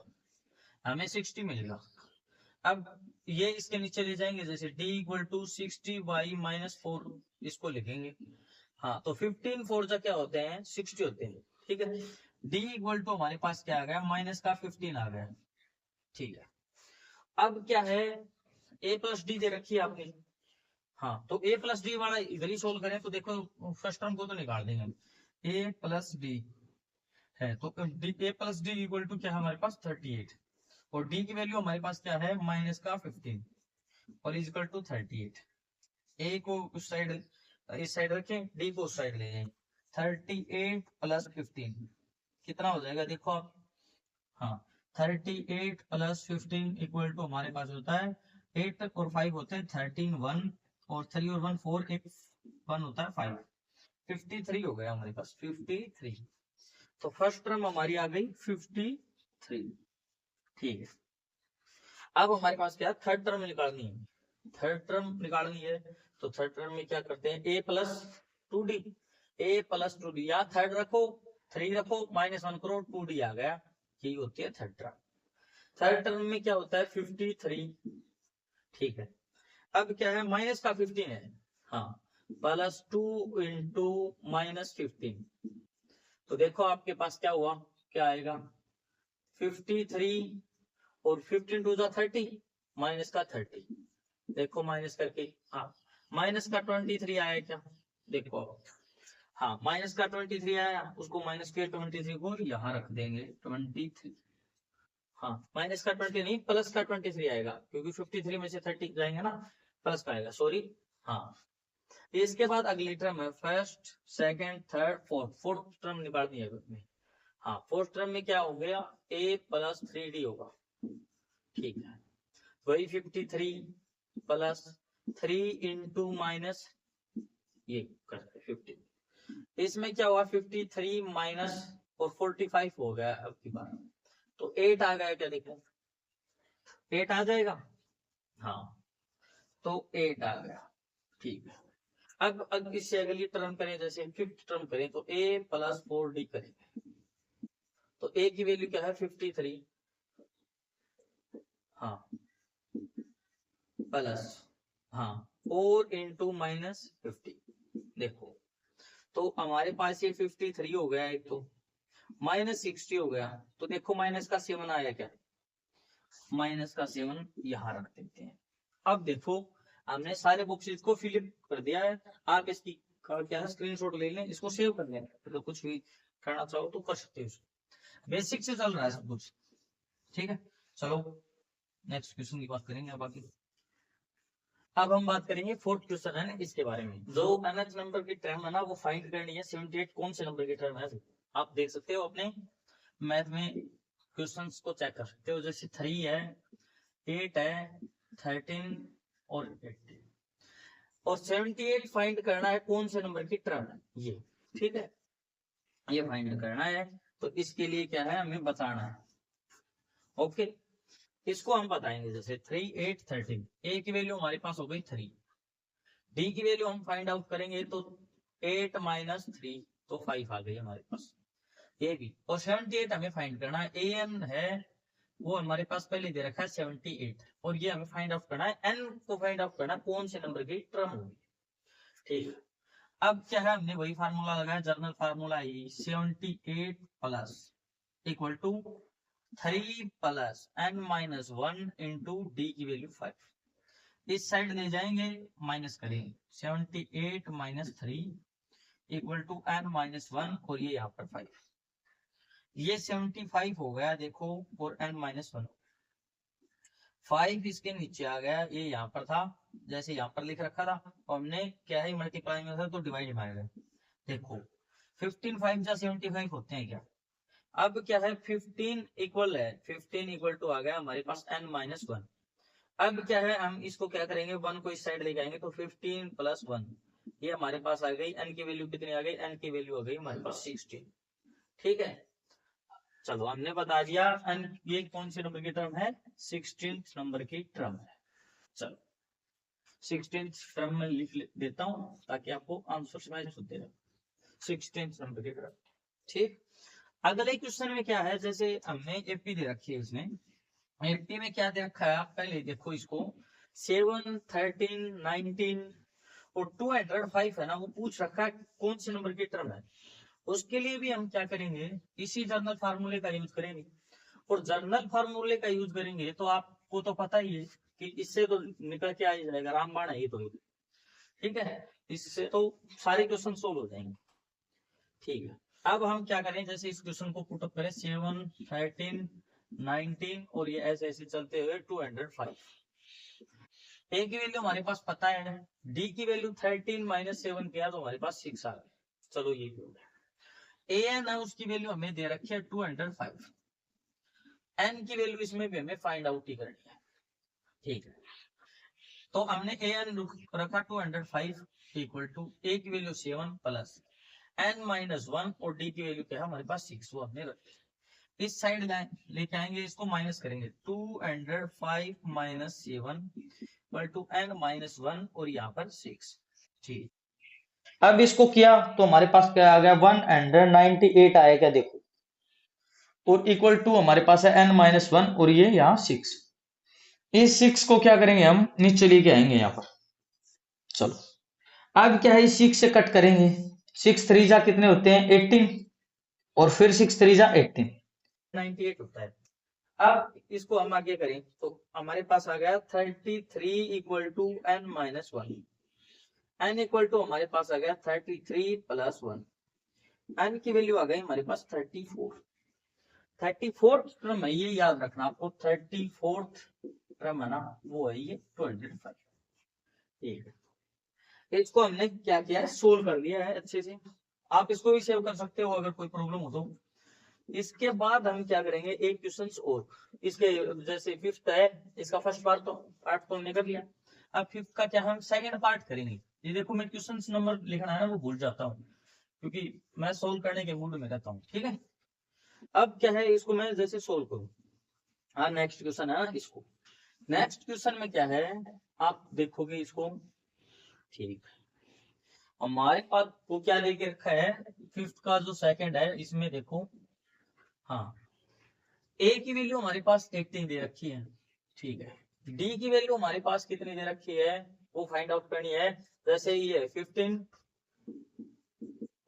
हमें 60 मिलेगा। अब ये इसके नीचे ले जाएंगे, जैसे d इक्वल टू 60y-4, इसको लिखेंगे, हाँ तो 15 4 जा क्या होते हैं 60 होते हैं, ठीक है। d इक्वल टू हमारे पास क्या आ गया, माइनस का 15 आ गया, ठीक है। अब क्या है, a प्लस डी दे रखी है आपने, हाँ तो a प्लस डी वाला इधर ही सोल्व करें, तो देखो फर्स्ट टर्म को तो निकाल देंगे, a प्लस डी है तो a plus d equal to क्या है हमारे पास 38, और d की वैल्यू हमारे पास क्या है माइनस का 15 और इक्वल टू 38, a को उस साइड इस साइड रखें, d को उस साइड ले जाएं, 38 प्लस 15 कितना हो जाएगा देखो आप, हाँ 38 प्लस 15 इक्वल टू हमारे पास होता है 8 तक और 5 होते हैं 13 1 और 3 और 1 4 एक 1 होता है 5, 53 हो गया हमारे पास 53, तो फर्स्ट टर्म हमारी आ गई 53, ठीक है। अब हमारे पास क्या थर्ड टर्म निकालनी है, थर्ड टर्म निकालनी है, तो थर्ड टर्म में क्या करते हैं a plus 2d, a plus 2d, या थर्ड रखो 3 रखो -1 करो 2d आ गया, यही होती है थर्ड टर्म। थर्ड टर्म में क्या होता है 53, ठीक है। अब क्या है माइनस का 15 है, हाँ, +2 इंटू -15, तो देखो आपके पास क्या हुआ, क्या आएगा 53 और 15 टू जा 30, माइनस का 30, देखो माइनस करके, हाँ माइनस का 23 आया क्या, देखो हाँ माइनस का 23 आया, उसको माइनस के 23 को यहाँ रख देंगे 23, हाँ माइनस का 20 नहीं प्लस का 23 आएगा, क्योंकि 53 में से 30 जाएंगे ना, प्लस का आएगा, सॉरी, हाँ। इसके बाद अगली टर्म है first second third fourth, fourth term निकाल दिया है, हाँ फोर्थ टर्म में क्या हो गया a + 3d होगा, ठीक है, वही 53 प्लस 3 इंटू माइनस ये करते 50, इसमें क्या हुआ 53 माइनस और 45 हो गया, अब की बार तो 8 आ गया, क्या देखो 8 आ जाएगा, हाँ तो 8 आ गया, ठीक है। अब इससे अगली टर्म करें, जैसे फिफ्थ टर्म करें तो a + 4d करेंगे, तो a की वैल्यू क्या है 53, हाँ प्लस, हाँ 4 इंटू -50, देखो तो हमारे पास ये 53 हो गया, एक तो -60 हो गया, तो देखो माइनस का 7 आया क्या, माइनस का 7 यहाँ रख देते हैं। अब देखो हमने सारे बॉक्सेस को फिल कर दिया है, आप इसकी क्या है स्क्रीनशॉट ले लें, इसको सेव कर लें, तो कुछ भी करना चाहो तो कर सकते हो, बेसिक से चल रहा है सब कुछ, ठीक है। चलो नेक्स्ट क्वेश्चन की बात करेंगे बाकी। अब हम बात करेंगे फोर्थ क्वेश्चन है इसके बारे में, जो nth नंबर की टर्म है ना वो फाइंड करनी है, 78 कौन से नंबर की टर्म है, आप देख सकते हो अपने मैथ में क्वेश्चंस को चेक कर सकते हो, जैसे 3 है 8 है 13 और 18, और 78 फाइंड करना है कौन से नंबर की टर्म है ये, ठीक है, ये फाइंड करना है, तो इसके लिए क्या है हमें बताना है, ओके। इसको हम बताएंगे, जैसे 3 8 13, ए की वैल्यू हमारे पास हो गई 3, डी की वैल्यू हम फाइंड आउट करेंगे तो 8 - 3, तो 5 आ गई हमारे पास, ये भी, और 78 हमें फाइंड करना है, ए एन है वो हमारे पास पहले दे रखा है 78, और ये हमें फाइंड आउट करना है, एन को फाइंड आउट करना है कौन से नंबर की टर्म होगी, ठीक है। अब क्या है हमने वही फार्मूला लगाया, जर्नल फार्मूला है 78 प्लस इक्वल टू 3 प्लस n-1 इंटू डी की वैल्यू 5, इस साइड ले जाएंगे माइनस करेंगे, 78 - 3 इक्वल टू n-1 और ये यहाँ पर 5, ये 75 हो गया देखो, और n-1 5 इसके नीचे आ गया, ये यहाँ पर था जैसे यहाँ पर लिख रखा था, और हमने क्या है मल्टीप्लाई में था तो डिवाइड मारेगा, देखो 15 5 जा 75 होते हैं क्या, अब क्या है 15 इक्वल है, 15 इक्वल टू आ गया हमारे पास n-1, अब क्या है हम इसको क्या करेंगे 1 को इस साइड लेके आएंगे, तो 15 + 1 ये हमारे पास आ गई, n की वैल्यू कितनी आ गई, n की वैल्यू आ गई हमारे पास 16, ठीक है। चलो हमने बता दिया n ये कौन से नंबर की टर्म है, 16th नंबर की टर्म है। चलो 16th टर्म में लिख देता हूँ ताकि आपको आंसर समझ होते रहे, 16th नंबर की टर्म, ठीक। अगले क्वेश्चन में क्या है, जैसे हमने एपी दे रखी है, इसमें एपी में क्या दे रखा है, आप पहले देखो इसको 7 13 19 और 205 है ना, वो पूछ रखा है कौन से नंबर की टर्म है, उसके लिए भी हम क्या करेंगे इसी जर्नल फार्मूले का यूज करेंगे, और जर्नल फार्मूले का यूज करेंगे तो आपको तो पता ही है कि इससे तो निकल के आ ही जाएगा, रामबाण है ये तो, ठीक है, इससे तो सारे क्वेश्चन सोल्व हो जाएंगे, ठीक है। अब हम क्या करें, जैसे इस क्वेश्चन को पुटअप करें 7 13 19 और ये ऐसे ऐसे चलते हुए 205, ए की वैल्यू हमारे पास पता है, डी की वैल्यू 13 - 7 किया तो हमारे पास 6 आ गया, चलो ये भी हो गया, ए एन है उसकी वैल्यू हमें दे रखी है 205, एन की वैल्यू इसमें भी हमें फाइंड आउट ही करनी है, ठीक है। तो हमने ए एन रखा 205 इक्वल टू ए की वैल्यू 7 प्लस n-1 और डी की वैल्यू क्या है हमारे पास 6, वो हमने रखी, इस साइड लेके आएंगे, इसको माइनस करेंगे, 205 - 7 इक्वल टू n-1 और यहाँ पर 6, ठीक। अब इसको किया तो हमारे पास क्या आ गया 198 आया क्या, देखो और इक्वल टू हमारे पास है n-1 और ये यहाँ 6। इस 6 को क्या करेंगे हम नीचे लेके आएंगे यहाँ पर। चलो अब क्या है 6 से कट करेंगे। 6 3 जा कितने होते हैं 18 और फिर 6 3 जा 18 98 होता है। अब इसको हम आगे करें तो हमारे पास आ गया 33 equal to n-1। n equal to हमारे पास आ गया 33 प्लस 1। n की वैल्यू आ गई हमारे पास 34। 34th टर्म है ये, याद रखना आपको। 34th टर्म है ना, वो है ये 25। ठीक है, इसको हमने क्या किया है, सोल्व कर लिया है अच्छे से। आप इसको भी सेव कर सकते हो अगर कोई प्रॉब्लम हो तो। इसके बाद हम क्या करेंगे, एक क्वेश्चन और इसके, जैसे फिफ्थ है, इसका फर्स्ट पार्ट तो हमने कर लिया। अब फिफ्थ का क्या हम सेकंड पार्ट करेंगे। ये देखो मैं क्वेश्चन नंबर लिखना है ना वो भूल जाता हूँ, क्योंकि मैं सोल्व करने के मूड में रहता हूँ। ठीक है, अब क्या है, इसको मैं जैसे सोल्व करूँ। हाँ नेक्स्ट क्वेश्चन है इसको। नेक्स्ट क्वेश्चन में क्या है, आप देखोगे इसको। ठीक, हमारे पास वो क्या लेके रखा है, फिफ्थ का जो सेकंड है इसमें देखो। हाँ, ए की वैल्यू हमारे पास 18 दे रखी है। ठीक है, डी की वैल्यू हमारे पास कितनी दे रखी है वो फाइंड आउट करनी है। जैसे ये 15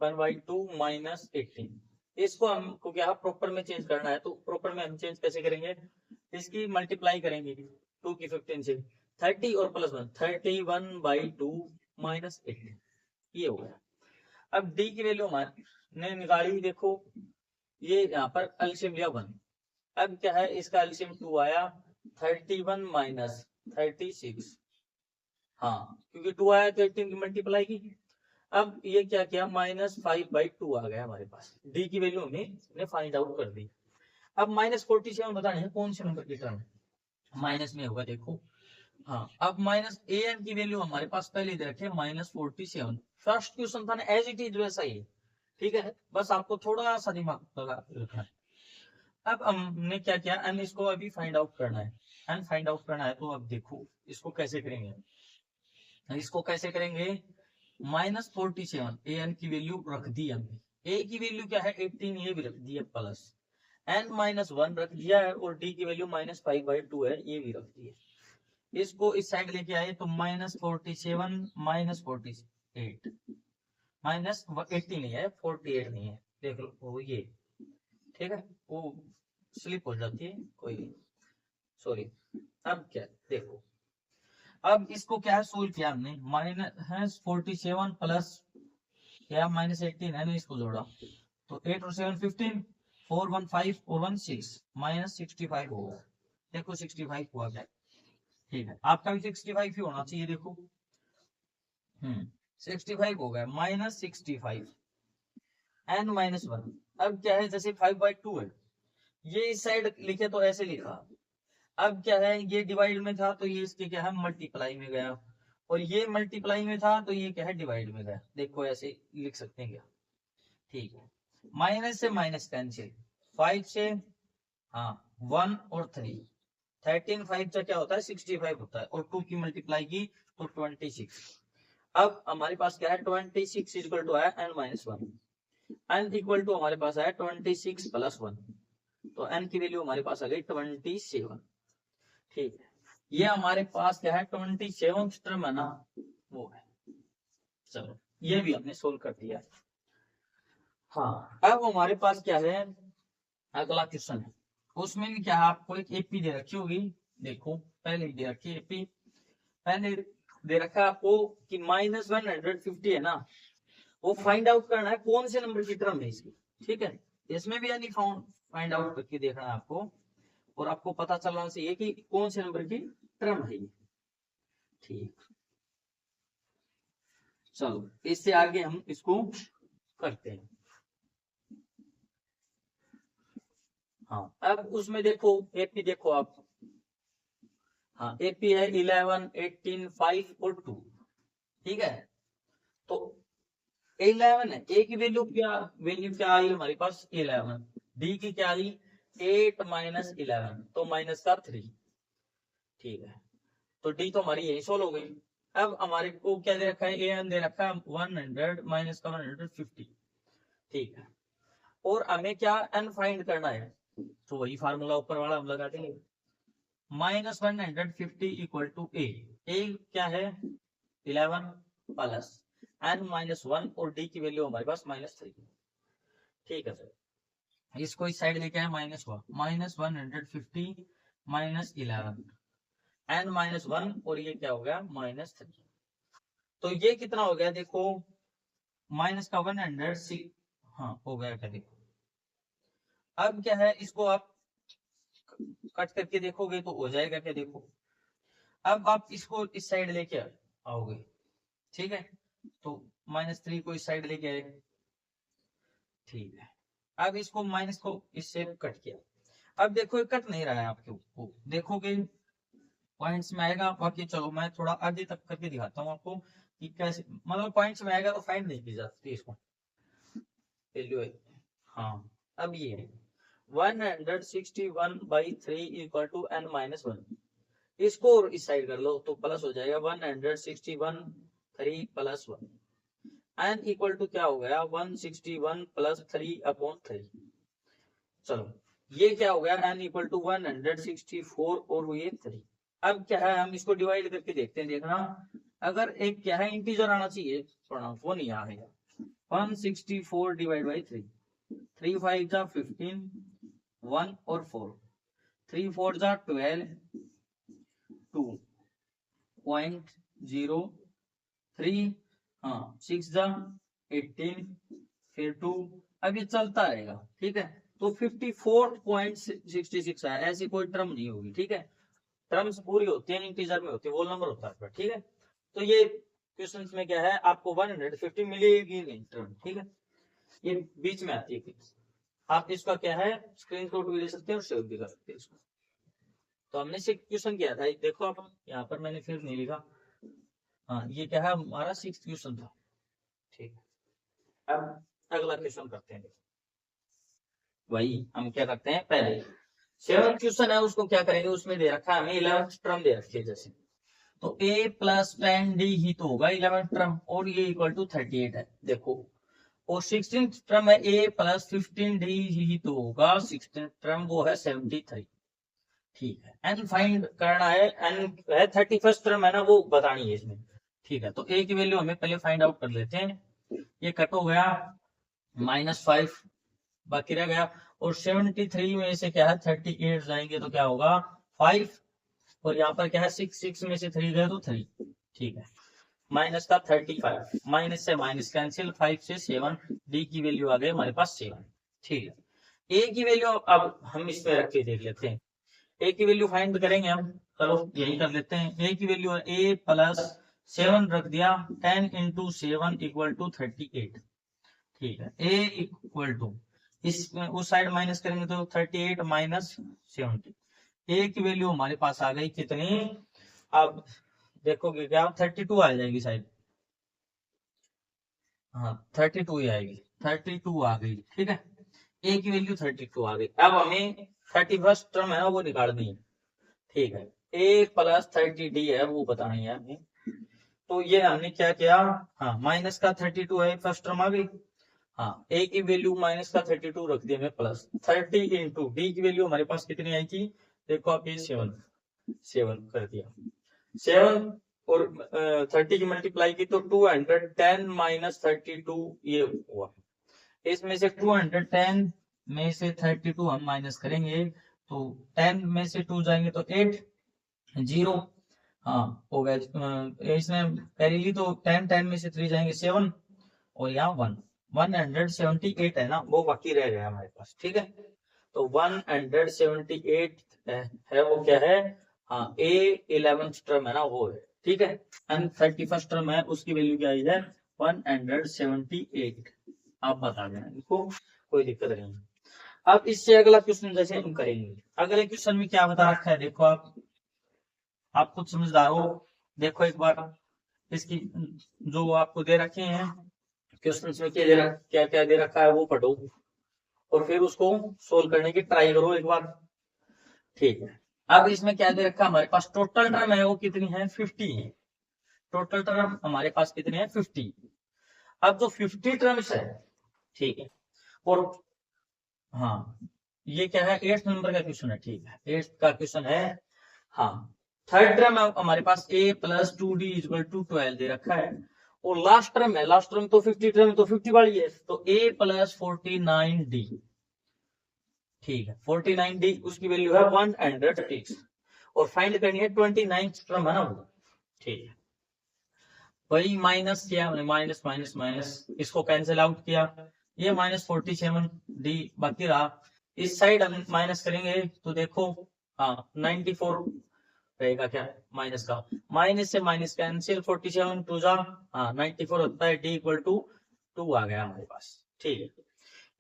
1/2 माइनस 18, इसको हमको क्या प्रॉपर में चेंज करना है। तो प्रॉपर में हम चेंज कैसे करेंगे, इसकी मल्टीप्लाई करेंगे 2 की 15 से, 30 और प्लस 1, 31/2 माइनस 18, ये हो गया। अब डी की वैल्यू हमारे निकाली, देखो ये यहाँ पर एलसीएम लिया 1। अब क्या है, इसका एलसीएम 2 आया, 31 माइनस 36। हाँ, क्योंकि 2 आया तो 18 की मल्टीप्लाई की। अब ये क्या किया, -5/2 आ गया हमारे पास। डी की वैल्यू हमने फाइंड आउट कर दी। अब -47 बताने हैं कौन से नंबर की टर्म माइनस में होगा, देखो। हाँ, अब माइनस ए एन की वैल्यू हमारे पास पहले दे रखे -47। फर्स्ट क्वेश्चन था ना, एज इट इज वैसा ही। ठीक है, बस आपको थोड़ा सा दिमाग रखना है। अब हमने क्या किया, एन इसको अभी फाइंड आउट करना है। एन फाइंड आउट करना है तो अब देखो इसको कैसे करेंगे। इसको कैसे करेंगे, -47 ए एन की वैल्यू रख दी हमने। ए की वैल्यू क्या है 18, ये भी रख दिया, प्लस n-1 रख दिया है, और डी की वैल्यू -5/2 है, ये भी रख दिया। इसको इस साइड लेके आए तो -47 -48 -80 नहीं है, 48 नहीं है, देख लो वो ये। ठीक है, वो स्लिप हो जाती है, कोई नहीं, सॉरी। अब क्या देखो, अब इसको क्या है सोल्व किया हमने, -47 प्लस क्या -18 है ना, इसको जोड़ा तो 8 और 7 15, 4 1 5 और 1 6, -65 होगा। देखो 65 हुआ क्या। ठीक है, आपका भी 65 ही होना चाहिए, देखो 65 हो गया, -65 n-1। अब क्या है, जैसे 5/2 है, ये इस साइड लिखे तो ऐसे लिखा। अब क्या है, ये डिवाइड में था तो ये इसके क्या है मल्टीप्लाई में गया, और ये मल्टीप्लाई में था तो ये क्या है डिवाइड में गया। देखो ऐसे लिख सकते हैं क्या। ठीक है, माइनस से माइनस कैंसिल, 5 से हाँ 1 और 3, 13 5 से क्या होता है 65 होता है, और 2 की मल्टीप्लाई की तो 26। अब हमारे पास क्या है 26 इक्वल टू है n-1। n इक्वल टू हमारे पास है 26 प्लस 1, तो n की वैल्यू हमारे पास आ गई 27। ठीक है, ये हमारे पास क्या है 27th टर्म है ना, वो है। चलो ये भी हमने सोल्व कर दिया। हाँ, अब हमारे पास क्या है, अगला क्वेश्चन है, उसमें भी क्या है, आपको एक एपी दे रखी होगी। देखो पहले दे रखी एपी, पहले दे रखा है आपको कि -150 है ना, वो फाइंड आउट करना है कौन से नंबर की टर्म है इसकी। ठीक है, इसमें भी यानी फाइंड आउट करके देखना है आपको, और आपको पता चलना चाहिए कि कौन से नंबर की टर्म है ये। ठीक, चलो इससे आगे हम इसको करते हैं। हाँ, अब उसमें देखो एपी, देखो आप, हाँ एपी है 11 18 5 और 2। ठीक है, तो 11 है, ए की वैल्यू क्या आई हमारे पास 11, डी की क्या आई 8 माइनस 11, तो माइनस का 3। ठीक है, तो डी तो हमारी यही सोल्व हो गई। अब हमारे को क्या दे रखा है, ए एन दे रखा है 100 माइनस का 150। ठीक है, और हमें क्या एन फाइंड करना है, तो वही फार्मूला ऊपर वाला हम लगा देंगे, -150 इक्वल टू ए क्या है 11 प्लस n-1 और d की वैल्यू हमारे पास -3। ठीक है सर, इसको इस साइड लेके आए -150 -11 n-1 और ये क्या हो गया -3। तो ये कितना हो गया देखो, माइनस का 106, हाँ हो गया क्या देखो। अब क्या है, इसको आप कट करके देखोगे तो हो जाएगा क्या देखो। अब आप इसको इस साइड लेके आओगे, ठीक है, तो -3 को इस साइड लेके आए, ठीक है। अब इसको माइनस को इससे कट किया, अब देखो ये कट नहीं रहा है आपके को, देखोगे पॉइंट्स में आएगा। बाकी चलो मैं थोड़ा आगे तक करके दिखाता हूँ आपको कि कैसे, मतलब पॉइंट्स में आएगा तो फाइंड नहीं की जा सकती इसको वैल्यू है। हाँ अब ये है 161/3 इक्वल टू n-1, इसको इस साइड कर लो तो प्लस हो जाएगा 161 3 + 1 n इक्वल टू क्या हो गया 161 + 3/3। चलो ये क्या हो गया n इक्वल टू 164 और ये 3। अब क्या है, हम इसको डिवाइड करके देखते हैं, देखना अगर एक क्या है इंटीजर आना चाहिए पूर्णांक, वो नहीं आएगा। 164 डिवाइड बाई 3, 3 5 जा 15, 1 और 4, 3 4 जा 12, 2.03, हाँ 6 जा 18, फिर 2, अब ये चलता रहेगा, ठीक है। तो 54.66 है, ऐसी कोई टर्म नहीं होगी, ठीक है। टर्म्स पूरी होती है इंटीजर में होती है, वोल नंबर होता है, ठीक है। तो ये क्वेश्चन में क्या है, आपको 150 मिलेगी नहीं टर्म, ठीक है, ये बीच में आती है। आप इसका क्या है स्क्रीनशॉट भी ले सकते हैं और सेव भी कर सकते हैं इसको। तो हमने से क्वेश्चन किया था, देखो आप यहाँ पर मैंने फिर नहीं लिखा, हाँ ये क्या है हमारा 6th क्वेश्चन था, ठीक है। अब अगला क्वेश्चन करते हैं, वही हम क्या करते हैं, पहले 7th क्वेश्चन है उसको क्या करेंगे, उसमें दे रखा है हमें 11th टर्म दे रखी है, जैसे तो a + 10d ही तो होगा 11th टर्म, और ये इक्वल टू 38 है देखो। और 16th टर्म है a + 15d ही तो होगा 16th टर्म, वो है 73, ठीक है। n फाइंड करना है, n है 31st टर्म है ना, वो बतानी है इसमें, ठीक है। तो a की वैल्यू हमें पहले फाइंड आउट कर लेते हैं, ये कट हो गया -5 बाकी रह गया, और 73 में से क्या है 38 जाएंगे तो क्या होगा 5, और यहाँ पर क्या है 6 में से 3 गए तो 3, ठीक है। माइनस का 35, माइनस से माइनस कैंसिल, 5 से 7, डी की वैल्यू आ गई हमारे पास 7, ठीक है। ए की वैल्यू अब हम इसमें रख के देख लेते हैं, ए की वैल्यू फाइंड करेंगे हम, चलो यही कर लेते हैं। ए की वैल्यू है a + 7 रख दिया, 10 × 7 = 38, ठीक है। a इक्वल टू इस उस साइड माइनस करेंगे तो 38 - 70, a की वैल्यू हमारे पास आ गई कितनी, अब देखोगे क्या 32 आ जाएगी शायद, हाँ 32 ही आएगी, 32 आ गई, ठीक है। a की वैल्यू 32 आ गई, अब हमें 31st टर्म है ना वो निकालनी है, ठीक है। a + 30d है वो बतानी है हमें, तो ये हमने क्या किया, हाँ माइनस का 32 है फर्स्ट टर्म आ गई, हाँ a की वैल्यू माइनस का 32 रख दिया मैं, प्लस 30 × d की वैल्यू हमारे पास कितनी आई थी, देखो आप ये 7 कर दिया, 7 और 30 की मल्टीप्लाई की तो 210 - 32 ये हुआ। इसमें से 210 में से 32 हम माइनस करेंगे तो 10 में से 2 जाएंगे तो 8, 0, हाँ हो गया। इसमें पहली तो 10 में से 3 जाएंगे 7, और यहाँ 178 है ना, वो बाकी रह गया हमारे पास, ठीक है। तो 178 है वो क्या है, हाँ a 11th टर्म है ना वो है, ठीक है। एंड 31st टर्म है उसकी वैल्यू क्या आई है 178, आप बता देना इनको, कोई दिक्कत नहीं। अब इससे अगला क्वेश्चन जैसे हम करेंगे, अगले क्वेश्चन में क्या बता रखा है देखो, आप कुछ समझदार हो, देखो एक बार इसकी जो आपको दे रखे हैं क्वेश्चन में क्या क्या दे रखा है वो पढ़ो, और फिर उसको सोल्व करने की ट्राई करो एक बार, ठीक है। अब इसमें क्या दे रखा है हमारे पास, टोटल टर्म है वो कितनी है 50 है, टोटल टर्म हमारे पास कितनी है 50। अब जो 50 टर्म्स है, ठीक है, और हाँ ये क्या है, 8th नंबर का क्वेश्चन है, ठीक है, 8th का क्वेश्चन है। हाँ, थर्ड टर्म हमारे पास a plus 2d equal to 12 दे रखा है, और लास्ट टर्म है, लास्ट टर्म तो 50 टर्म तो 50 वाली है, तो a प्लस 49d, ठीक है, 49d उसकी वैल्यू है 106, और फाइंड करनी है 29th टर्म है ना वो, ठीक है। वही माइनस किया हमने, माइनस माइनस माइनस, इसको कैंसिल आउट किया, ये -47d बाकी रहा। इस साइड हम माइनस करेंगे तो देखो, हाँ 94 रहेगा, क्या माइनस का, माइनस से माइनस कैंसिल, 47 टू जा, हाँ 94 होता है, d इक्वल टू 2 आ गया हमारे पास, ठीक है।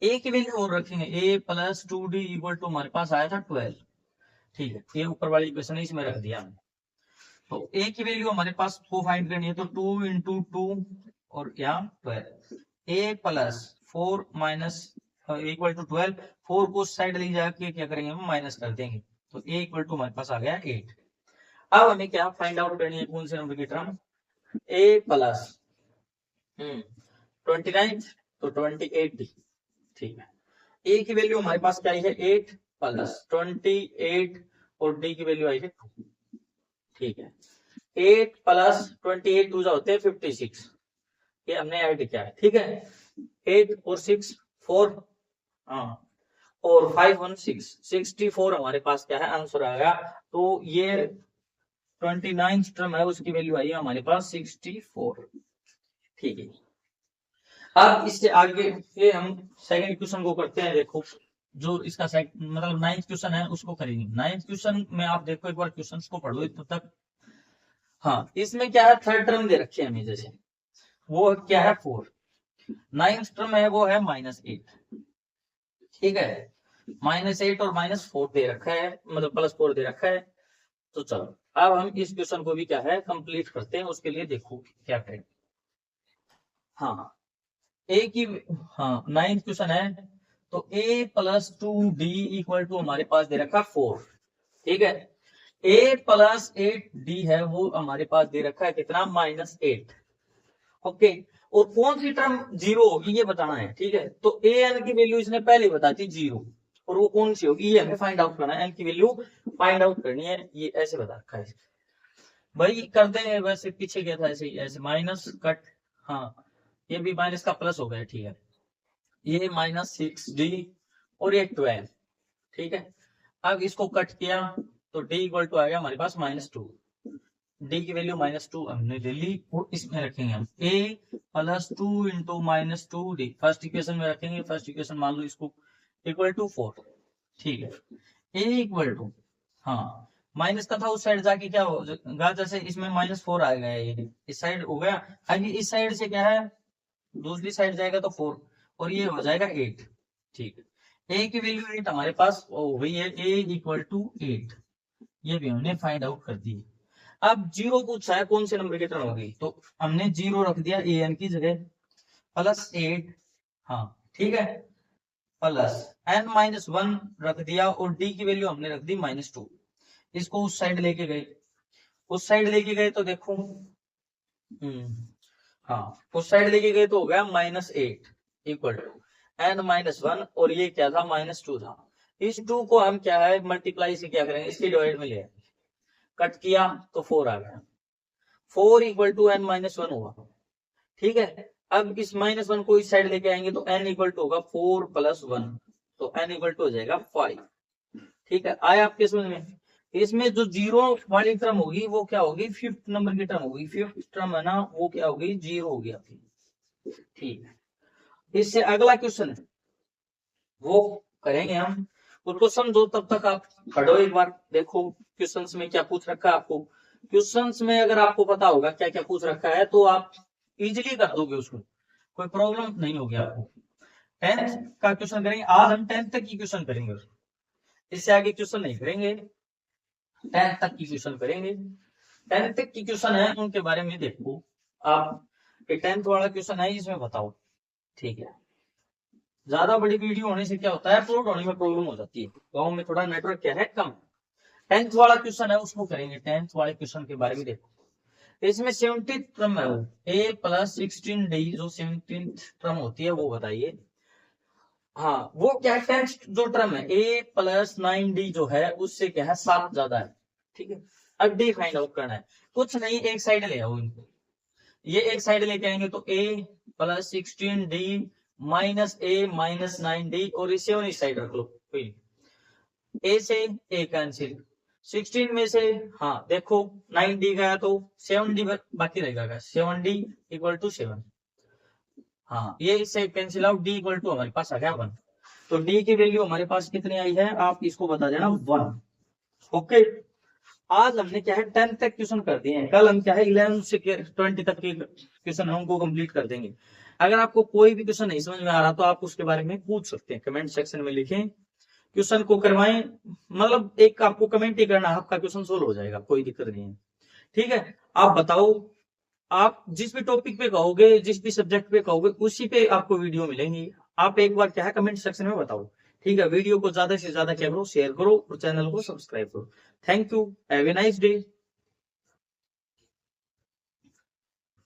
a की वैल्यू और रखेंगे, a plus 2d equal to हमारे पास आया था 12, ठीक है, ये ऊपर वाली इक्वेशन इसमें रख दिया हमने। तो a की वैल्यू हमारे पास को फाइंड करनी है, तो 2 इंटू 2 और यहाँ 12, a plus 4 minus equal to 12, 4 को साइड ले जाके क्या करेंगे हम, माइनस कर देंगे, तो a इक्वल टू हमारे पास आ गया 8। अब हमें क्या फाइंड आउट करनी है, कौन से नंबर की टर्म, a प्लस 29 तो 28d, ठीक है। a की वैल्यू हमारे पास क्या आई है, 8 प्लस 28 और d की वैल्यू आई है 2, ठीक है। 8 प्लस 28 टू होते हैं 56, ये हमने ऐड किया है, ठीक है। 8 और 6 4, हाँ, और 5 1 6 64 हमारे पास क्या है, आंसर आ गया। तो ये 29th टर्म है, उसकी वैल्यू आई है हमारे पास 64, ठीक है। अब इससे आगे ये हम सेकंड क्वेश्चन को करते हैं। देखो जो इसका मतलब 9th क्वेश्चन है उसको करेंगे। 9th क्वेश्चन में आप देखो, एक बार क्वेश्चन को पढ़ो तब तक। हाँ, इसमें क्या है, थर्ड टर्म दे रखे हैं हमें, जैसे वो क्या है 4, 9th टर्म है वो है -8, ठीक है, -8 और -4 दे रखा है, मतलब +4 दे रखा है। तो चलो अब हम इस क्वेश्चन को भी क्या है कंप्लीट करते हैं, उसके लिए देखो क्या करें। हाँ ए की, हाँ 9th क्वेश्चन है, तो a plus 2d equal to हमारे पास दे रखा 4, ठीक है। a प्लस 8d है वो हमारे पास दे रखा है कितना, -8, ओके। और कौन सी टर्म जीरो होगी ये बताना है, ठीक है। तो ए एन की वैल्यू इसने पहले बता दी 0, और वो कौन सी होगी ये हमें फाइंड आउट करना है, एन की वैल्यू फाइंड आउट करनी है, ये ऐसे बता रखा है भाई। करते हैं वैसे, पीछे गया था ऐसे ऐसे माइनस कट, हाँ ये भी माइनस का प्लस हो गया, ठीक है। ये -6d और ये 12, ठीक है। अब इसको कट किया तो d इक्वल टू आ गया हमारे पास -2, d की वैल्यू -2 हमने ले ली, और इसमें रखेंगे हम a plus 2 into -2d, first equation में रखेंगे, फर्स्ट इक्वेशन मान लो इसको इक्वल टू 4, ठीक है। a इक्वल टू, हाँ माइनस का था उस साइड जाके क्या होगा, जैसे इसमें -4 आ गया, ये इस साइड हो गया, अभी इस साइड से क्या है, दूसरी साइड जाएगा तो 4, और ये हो जाएगा 8, ठीक है। a की वैल्यू 8 हमारे पास हो गई है, a इक्वल टू 8, ये भी हमने फाइंड आउट कर दी। अब 0 पूछा है कौन से नंबर की टर्म होगी, तो हमने 0 रख दिया ए एन की जगह, +8, हाँ ठीक है, प्लस n-1 रख दिया, और d की वैल्यू हमने रख दी -2। इसको उस साइड लेके गए, उस साइड लेके गए तो देखो, हाँ उस साइड लेके गए तो हो गया -8 इक्वल टू n-1, और ये क्या था, -2 था। इस 2 को हम क्या है मल्टीप्लाई से क्या करेंगे, इसके डिवाइड में ले आएंगे, कट किया तो 4 आ गया, 4 इक्वल टू n-1 होगा, ठीक है। अब इस -1 को इस साइड लेके आएंगे तो n इक्वल टू होगा 4 + 1, तो n इक्वल टू हो जाएगा 5, ठीक है। आया आपके समझ में। इसमें जो 0 वाली टर्म होगी वो क्या होगी, 5th नंबर की टर्म होगी, 5th टर्म है ना, वो क्या होगी, 0 होगी आपकी, ठीक है। इससे अगला क्वेश्चन है वो करेंगे हम, उसको समझो, तब तक आप पढ़ो एक बार, देखो क्वेश्चंस में क्या पूछ रखा है आपको। क्वेश्चंस में अगर आपको पता होगा क्या क्या पूछ रखा है तो आप इजीली कर दोगे उसको, कोई प्रॉब्लम नहीं होगी आपको। 10th का क्वेश्चन करेंगे आज हम, 10th तक की क्वेश्चन करेंगे, इससे आगे क्वेश्चन नहीं करेंगे, 10th तक की क्वेश्चन करेंगे। 10th तक की क्वेश्चन है उनके बारे में देखो आप, 10th वाला क्वेश्चन है इसमें बताओ, ठीक है। ज्यादा बड़ी वीडियो होने से क्या होता है, अपलोड होने में प्रॉब्लम हो जाती है, गाँव में थोड़ा नेटवर्क क्या है कम। 10th वाला क्वेश्चन है उसको करेंगे, 10th वाले क्वेश्चन के बारे में देखो। इसमें 17th टर्म है वो, a + 16d, जो 17th टर्म होती है वो बताइए। हाँ वो क्या है, 10th जो टर्म है a प्लस 9d जो है उससे क्या है 7 ज्यादा है, ठीक है। अब d फाइंड आउट करना है, कुछ नहीं एक साइड ले आओ इनको, ये एक साइड लेके आएंगे तो a plus 16d minus a minus 9d और इसे और इस साइड रख लो, a से a कैंसिल, 16 में से हाँ देखो 9d गया तो 7d बाकी रहेगा, 7d इक्वल टू 7, हाँ ये इससे cancel out, d equal to हमारे पास आ गया 1, तो d की वैल्यू हमारे पास कितनी आई है आप इसको बता देना 1। ओके, आज हमने क्या है 10 तक क्वेश्चन कर दिए हैं, कल हम क्या है 11 से 20 तक के क्वेश्चन हमको कंप्लीट कर देंगे। अगर आपको कोई भी क्वेश्चन नहीं समझ में आ रहा तो आप उसके बारे में पूछ सकते हैं, कमेंट सेक्शन में लिखें, क्वेश्चन को करवाएं, मतलब एक आपको कमेंट ही करना, आपका क्वेश्चन सोल्व हो जाएगा, कोई दिक्कत नहीं है, ठीक है। आप बताओ, आप जिस भी टॉपिक पे कहोगे, जिस भी सब्जेक्ट पे कहोगे, उसी पे आपको वीडियो मिलेंगी, आप एक बार क्या है कमेंट सेक्शन में बताओ, ठीक है। वीडियो को ज्यादा से ज्यादा क्या करो, शेयर करो और चैनल को सब्सक्राइब करो। Thank you, have a nice day.